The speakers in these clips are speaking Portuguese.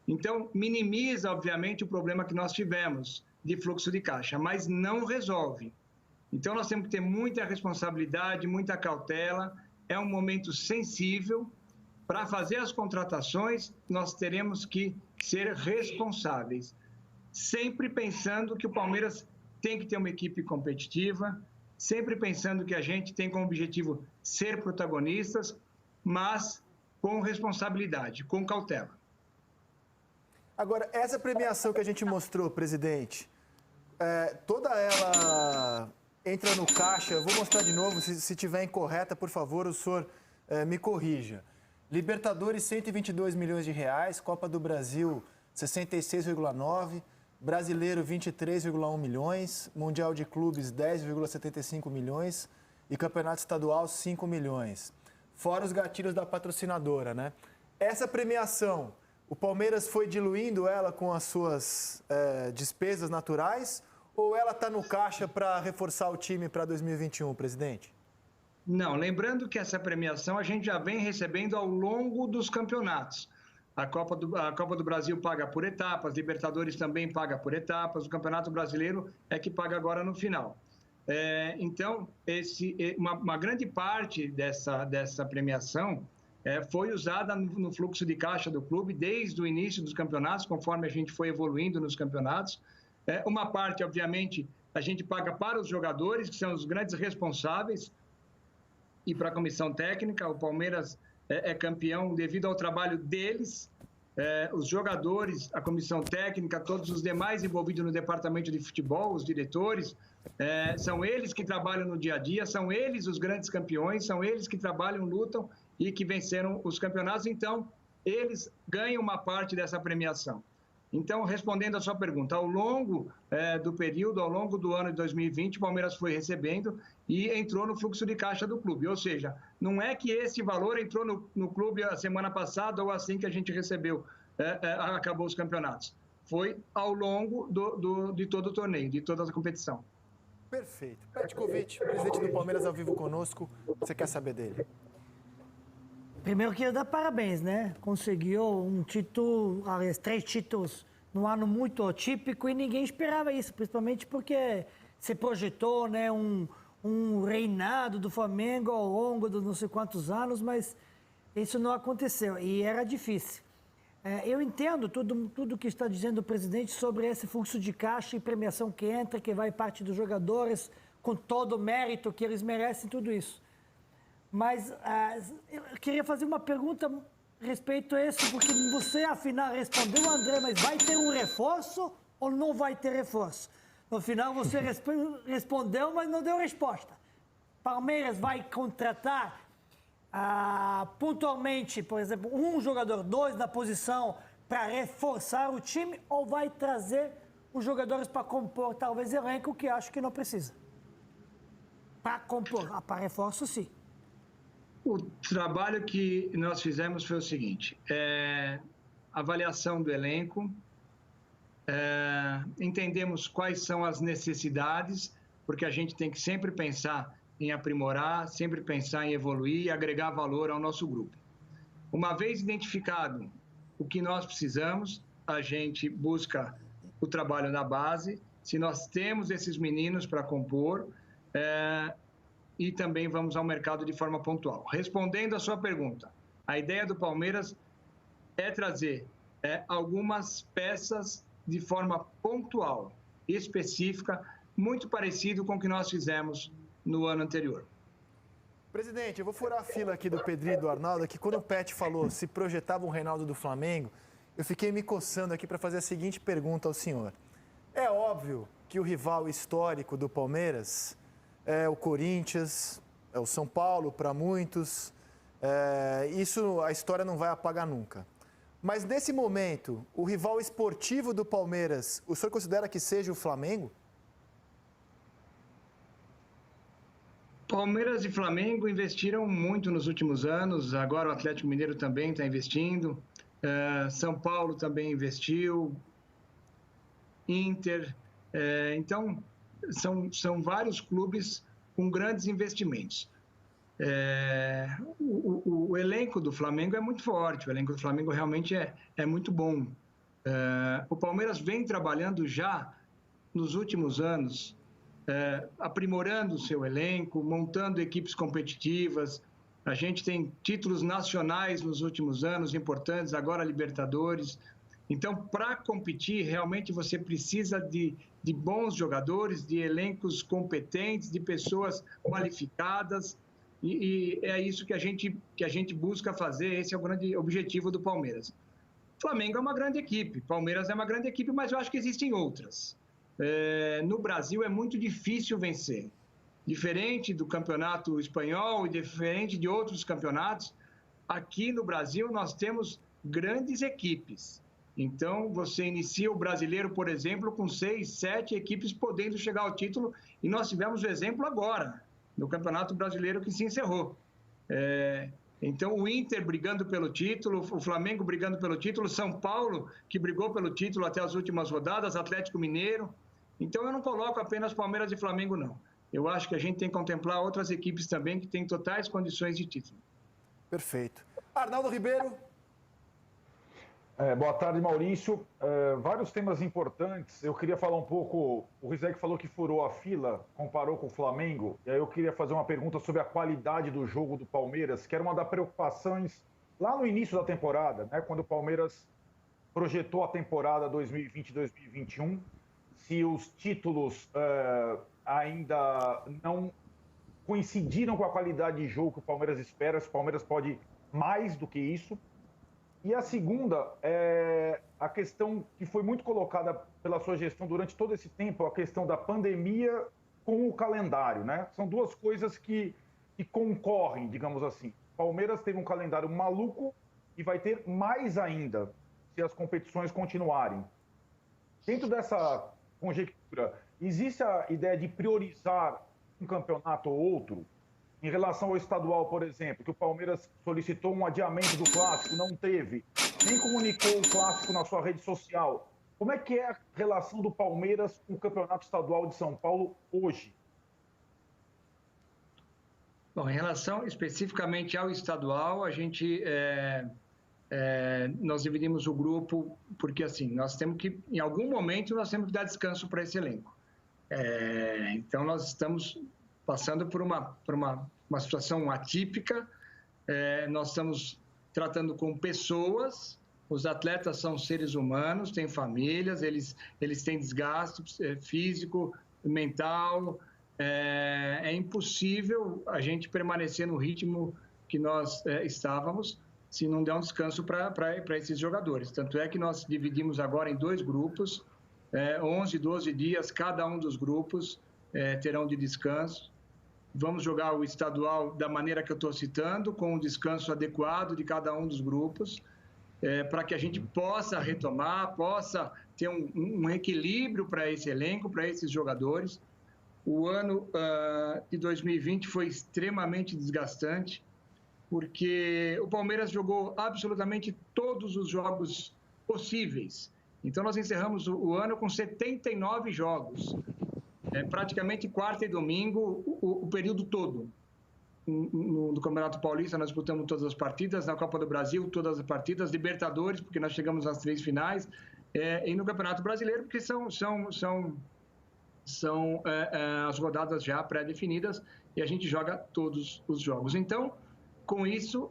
Então, minimiza, obviamente, o problema que nós tivemos de fluxo de caixa, mas não resolve. Então, nós temos que ter muita responsabilidade, muita cautela. É um momento sensível. Para fazer as contratações, nós teremos que ser responsáveis, sempre pensando que o Palmeiras tem que ter uma equipe competitiva, sempre pensando que a gente tem como objetivo ser protagonistas, mas com responsabilidade, com cautela. Agora, essa premiação que a gente mostrou, presidente, toda ela entra no caixa. Eu vou mostrar de novo, se tiver incorreta, por favor, o senhor me corrija. Libertadores, 122 milhões de reais, Copa do Brasil, 66,9, Brasileiro, 23,1 milhões, Mundial de Clubes, 10,75 milhões e Campeonato Estadual, 5 milhões. Fora os gatilhos da patrocinadora, né? Essa premiação, o Palmeiras foi diluindo ela com as suas despesas naturais ou ela está no caixa para reforçar o time para 2021, presidente? Não, lembrando que essa premiação a gente já vem recebendo ao longo dos campeonatos. A Copa do Brasil paga por etapas, Libertadores também paga por etapas, o Campeonato Brasileiro é que paga agora no final. Então, uma grande parte dessa premiação foi usada no fluxo de caixa do clube desde o início dos campeonatos, conforme a gente foi evoluindo nos campeonatos. Uma parte, obviamente, a gente paga para os jogadores, que são os grandes responsáveis, e para a comissão técnica. O Palmeiras é campeão devido ao trabalho deles, os jogadores, a comissão técnica, todos os demais envolvidos no departamento de futebol, os diretores, são eles que trabalham no dia a dia, são eles os grandes campeões, são eles que trabalham, lutam e que venceram os campeonatos. Então, eles ganham uma parte dessa premiação. Então, respondendo a sua pergunta, ao longo do período, ao longo do ano de 2020, o Palmeiras foi recebendo e entrou no fluxo de caixa do clube. Ou seja, não é que esse valor entrou no clube a semana passada ou assim que a gente recebeu, acabou os campeonatos. Foi ao longo de todo o torneio, de toda a competição. Perfeito. Petkovic, presidente do Palmeiras ao vivo conosco, você quer saber dele? Primeiro, queria dar parabéns, né? Conseguiu um título, aliás, 3 títulos num ano muito atípico e ninguém esperava isso, principalmente porque se projetou, né, um reinado do Flamengo ao longo de não sei quantos anos, mas isso não aconteceu e era difícil. Eu entendo tudo que está dizendo o presidente sobre esse fluxo de caixa e premiação que entra, que vai parte dos jogadores, com todo o mérito que eles merecem, tudo isso. Mas eu queria fazer uma pergunta a respeito a isso, porque você, afinal, respondeu, André, mas vai ter um reforço ou não vai ter reforço? No final, você respondeu, mas não deu resposta. Palmeiras vai contratar pontualmente, por exemplo, um jogador, 2 na posição para reforçar o time ou vai trazer os jogadores para compor, talvez, elenco que acho que não precisa? Para compor, para reforço, sim. O trabalho que nós fizemos foi o seguinte, avaliação do elenco, entendemos quais são as necessidades, porque a gente tem que sempre pensar em aprimorar, sempre pensar em evoluir e agregar valor ao nosso grupo. Uma vez identificado o que nós precisamos, a gente busca o trabalho na base, se nós temos esses meninos para compor, e também vamos ao mercado de forma pontual. Respondendo à sua pergunta, a ideia do Palmeiras é trazer algumas peças de forma pontual, específica, muito parecido com o que nós fizemos no ano anterior. Presidente, eu vou furar a fila aqui do Pedrinho e do Arnaldo, que quando o Pet falou se projetava um Reinaldo do Flamengo, eu fiquei me coçando aqui para fazer a seguinte pergunta ao senhor. É óbvio que o rival histórico do Palmeiras é o Corinthians, é o São Paulo para muitos, isso a história não vai apagar nunca. Mas nesse momento, o rival esportivo do Palmeiras, o senhor considera que seja o Flamengo? Palmeiras e Flamengo investiram muito nos últimos anos, agora o Atlético Mineiro também está investindo, São Paulo também investiu, Inter, então são vários clubes com grandes investimentos. O elenco do Flamengo é muito forte, o elenco do Flamengo realmente é muito bom. O Palmeiras vem trabalhando já nos últimos anos, aprimorando o seu elenco, montando equipes competitivas. A gente tem títulos nacionais nos últimos anos importantes, agora Libertadores. Então, para competir, realmente você precisa de bons jogadores, de elencos competentes, de pessoas qualificadas. E é isso que a gente busca fazer. Esse é o grande objetivo do Palmeiras. Flamengo é uma grande equipe, Palmeiras é uma grande equipe, mas eu acho que existem outras. No Brasil é muito difícil vencer. Diferente do campeonato espanhol e diferente de outros campeonatos, aqui no Brasil nós temos grandes equipes. Então, você inicia o brasileiro, por exemplo, com 6, 7 equipes podendo chegar ao título, e nós tivemos o exemplo agora, no Campeonato Brasileiro que se encerrou. Então, o Inter brigando pelo título, o Flamengo brigando pelo título, São Paulo, que brigou pelo título até as últimas rodadas, Atlético Mineiro. Então, eu não coloco apenas Palmeiras e Flamengo, não. Eu acho que a gente tem que contemplar outras equipes também que têm totais condições de título. Perfeito. Arnaldo Ribeiro. Boa tarde, Maurício. Vários temas importantes. Eu queria falar um pouco. O Rizek falou que furou a fila, comparou com o Flamengo. E aí eu queria fazer uma pergunta sobre a qualidade do jogo do Palmeiras, que era uma das preocupações lá no início da temporada, né, quando o Palmeiras projetou a temporada 2020-2021. Se os títulos ainda não coincidiram com a qualidade de jogo que o Palmeiras espera, se o Palmeiras pode mais do que isso. E a segunda é a questão que foi muito colocada pela sua gestão durante todo esse tempo, a questão da pandemia com o calendário, né? São duas coisas que concorrem, digamos assim. O Palmeiras teve um calendário maluco e vai ter mais ainda se as competições continuarem. Dentro dessa conjectura, existe a ideia de priorizar um campeonato ou outro? Em relação ao estadual, por exemplo, que o Palmeiras solicitou um adiamento do Clássico, não teve, nem comunicou o Clássico na sua rede social. Como é que é a relação do Palmeiras com o Campeonato Estadual de São Paulo hoje? Bom, em relação especificamente ao estadual, a gente nós dividimos o grupo porque assim nós temos que, em algum momento, nós temos que dar descanso para esse elenco. Então nós estamos passando por uma situação atípica. Nós estamos tratando com pessoas. Os atletas são seres humanos, têm famílias, eles têm desgaste físico, mental. É impossível a gente permanecer no ritmo que nós estávamos se não der um descanso para esses jogadores. Tanto é que nós dividimos agora em 2 grupos, 11, 12 dias cada um dos grupos terão de descanso. Vamos jogar o estadual da maneira que eu estou citando, com um descanso adequado de cada um dos grupos, para que a gente possa retomar, possa ter um equilíbrio para esse elenco, para esses jogadores. O ano de 2020 foi extremamente desgastante, porque o Palmeiras jogou absolutamente todos os jogos possíveis. Então, nós encerramos o ano com 79 jogos. Praticamente quarta e domingo, o período todo. No Campeonato Paulista, nós disputamos todas as partidas, na Copa do Brasil, todas as partidas, Libertadores, porque nós chegamos às 3 finais, e no Campeonato Brasileiro, porque são as rodadas já pré-definidas e a gente joga todos os jogos. Então, com isso,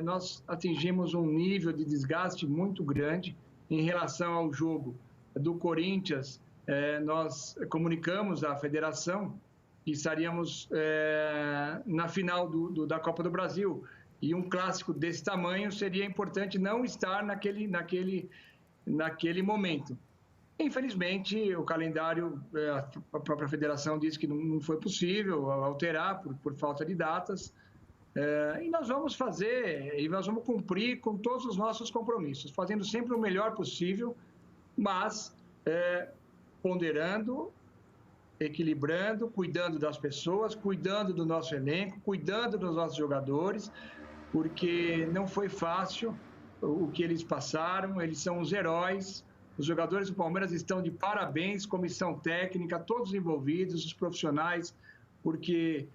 nós atingimos um nível de desgaste muito grande em relação ao jogo do Corinthians. Nós comunicamos à federação que estaríamos na final da Copa do Brasil, e um clássico desse tamanho seria importante não estar naquele momento. Infelizmente, o calendário, a própria federação disse que não foi possível alterar por falta de datas, e nós vamos fazer, e nós vamos cumprir com todos os nossos compromissos, fazendo sempre o melhor possível, mas ponderando, equilibrando, cuidando das pessoas, cuidando do nosso elenco, cuidando dos nossos jogadores, porque não foi fácil o que eles passaram, eles são os heróis. Os jogadores do Palmeiras estão de parabéns, comissão técnica, todos envolvidos, os profissionais, porque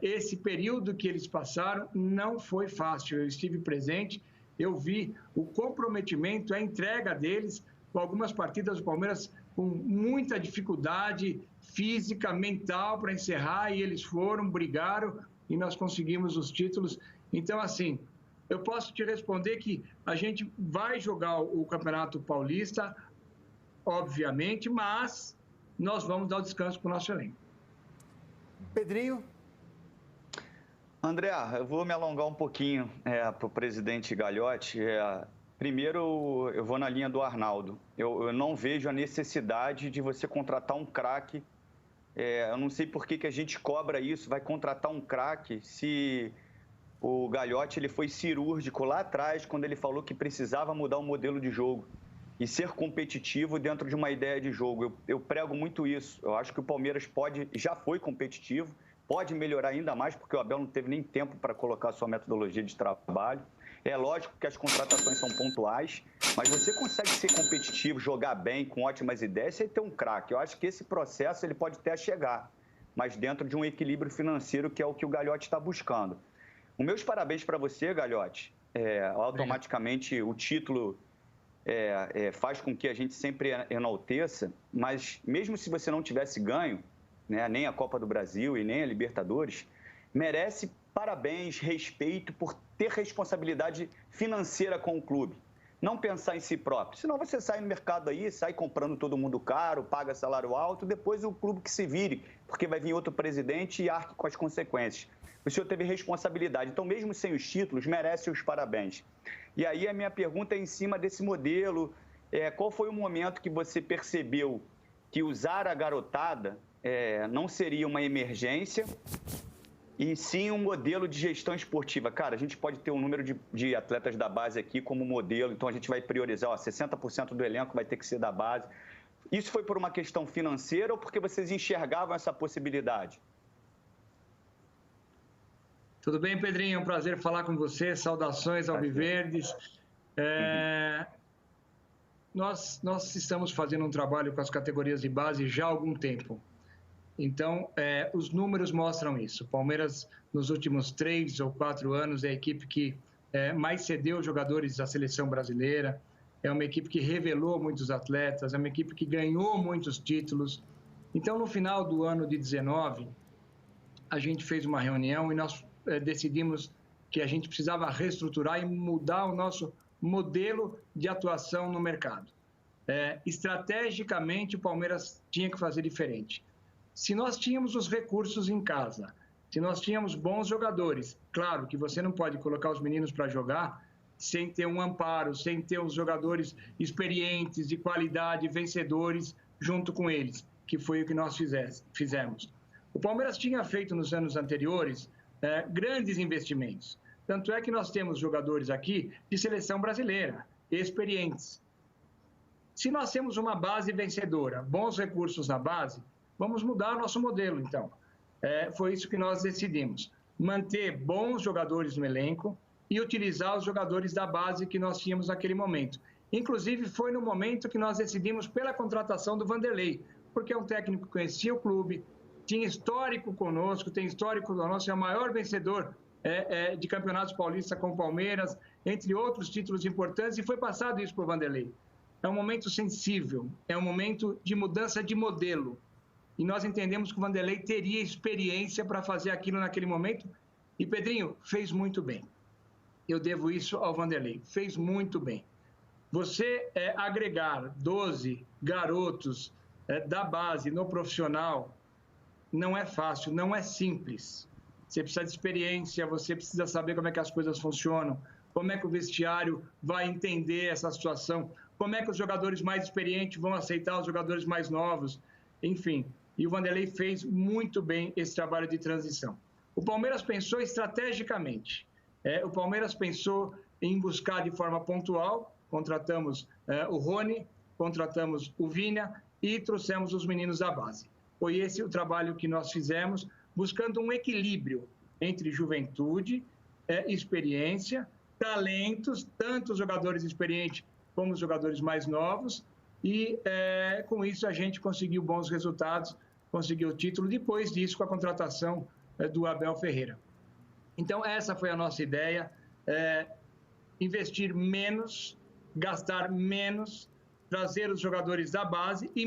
esse período que eles passaram não foi fácil. Eu estive presente eu vi o comprometimento, a entrega deles, com algumas partidas do Palmeiras com muita dificuldade física, mental para encerrar, e eles foram, brigaram e nós conseguimos os títulos. Então, assim, eu posso te responder que a gente vai jogar o Campeonato Paulista, obviamente, mas nós vamos dar o descanso para o nosso elenco. Pedrinho? André, eu vou me alongar um pouquinho para o presidente Gagliotti. Primeiro, eu vou na linha do Arnaldo. Eu não vejo a necessidade de você contratar um craque. Eu não sei por que a gente cobra isso, vai contratar um craque, se o Gagliotti ele foi cirúrgico lá atrás, quando ele falou que precisava mudar o modelo de jogo e ser competitivo dentro de uma ideia de jogo. Eu prego muito isso. Eu acho que o Palmeiras já foi competitivo, pode melhorar ainda mais, porque o Abel não teve nem tempo para colocar a sua metodologia de trabalho. É lógico que as contratações são pontuais, mas você consegue ser competitivo, jogar bem, com ótimas ideias, sem ter um craque. Eu acho que esse processo ele pode até chegar, mas dentro de um equilíbrio financeiro, que é o que o Gagliotti está buscando. Os meus parabéns para você, Gagliotti. Automaticamente o título faz com que a gente sempre enalteça, mas mesmo se você não tivesse ganho, né, nem a Copa do Brasil e nem a Libertadores, merece parabéns, respeito por ter responsabilidade financeira com o clube. Não pensar em si próprio. Senão você sai no mercado aí, sai comprando todo mundo caro, paga salário alto, depois o clube que se vire, porque vai vir outro presidente e arque com as consequências. O senhor teve responsabilidade. Então, mesmo sem os títulos, merece os parabéns. E aí a minha pergunta é em cima desse modelo. Qual foi o momento que você percebeu que usar a garotada não seria uma emergência, e sim um modelo de gestão esportiva? Cara, a gente pode ter um número de atletas da base aqui como modelo, então a gente vai priorizar, 60% do elenco vai ter que ser da base. Isso foi por uma questão financeira ou porque vocês enxergavam essa possibilidade? Tudo bem, Pedrinho? É um prazer falar com você. Saudações alviverdes. Nós estamos fazendo um trabalho com as categorias de base já há algum tempo. Então, os números mostram isso. O Palmeiras, nos últimos 3 ou 4 anos, é a equipe que mais cedeu jogadores à seleção brasileira, é uma equipe que revelou muitos atletas, é uma equipe que ganhou muitos títulos. Então, no final do ano de 19, a gente fez uma reunião e nós decidimos que a gente precisava reestruturar e mudar o nosso modelo de atuação no mercado. Estrategicamente, o Palmeiras tinha que fazer diferente. Se nós tínhamos os recursos em casa, se nós tínhamos bons jogadores, claro que você não pode colocar os meninos para jogar sem ter um amparo, sem ter os jogadores experientes, de qualidade, vencedores, junto com eles, que foi o que nós fizemos. O Palmeiras tinha feito nos anos anteriores grandes investimentos. Tanto é que nós temos jogadores aqui de seleção brasileira, experientes. Se nós temos uma base vencedora, bons recursos na base, vamos mudar o nosso modelo, então. Foi isso que nós decidimos. Manter bons jogadores no elenco e utilizar os jogadores da base que nós tínhamos naquele momento. Inclusive, foi no momento que nós decidimos pela contratação do Vanderlei, porque é um técnico que conhecia o clube, tinha histórico conosco, tem histórico conosco, é o maior vencedor de campeonatos paulistas com o Palmeiras, entre outros títulos importantes, e foi passado isso por Vanderlei. É um momento sensível, é um momento de mudança de modelo. E nós entendemos que o Vanderlei teria experiência para fazer aquilo naquele momento. E Pedrinho fez muito bem. Eu devo isso ao Vanderlei. Fez muito bem. Você agregar 12 garotos da base no profissional não é fácil, não é simples. Você precisa de experiência, você precisa saber como é que as coisas funcionam, como é que o vestiário vai entender essa situação, como é que os jogadores mais experientes vão aceitar os jogadores mais novos, enfim. E o Vanderlei fez muito bem esse trabalho de transição. O Palmeiras pensou estrategicamente. O Palmeiras pensou em buscar de forma pontual, contratamos o Rony, contratamos o Viña e trouxemos os meninos da base. Foi esse o trabalho que nós fizemos, buscando um equilíbrio entre juventude, experiência, talentos, tanto os jogadores experientes como os jogadores mais novos, e com isso a gente conseguiu bons resultados, conseguiu o título, depois disso com a contratação do Abel Ferreira. Então essa foi a nossa ideia. investir menos, gastar menos, trazer os jogadores da base e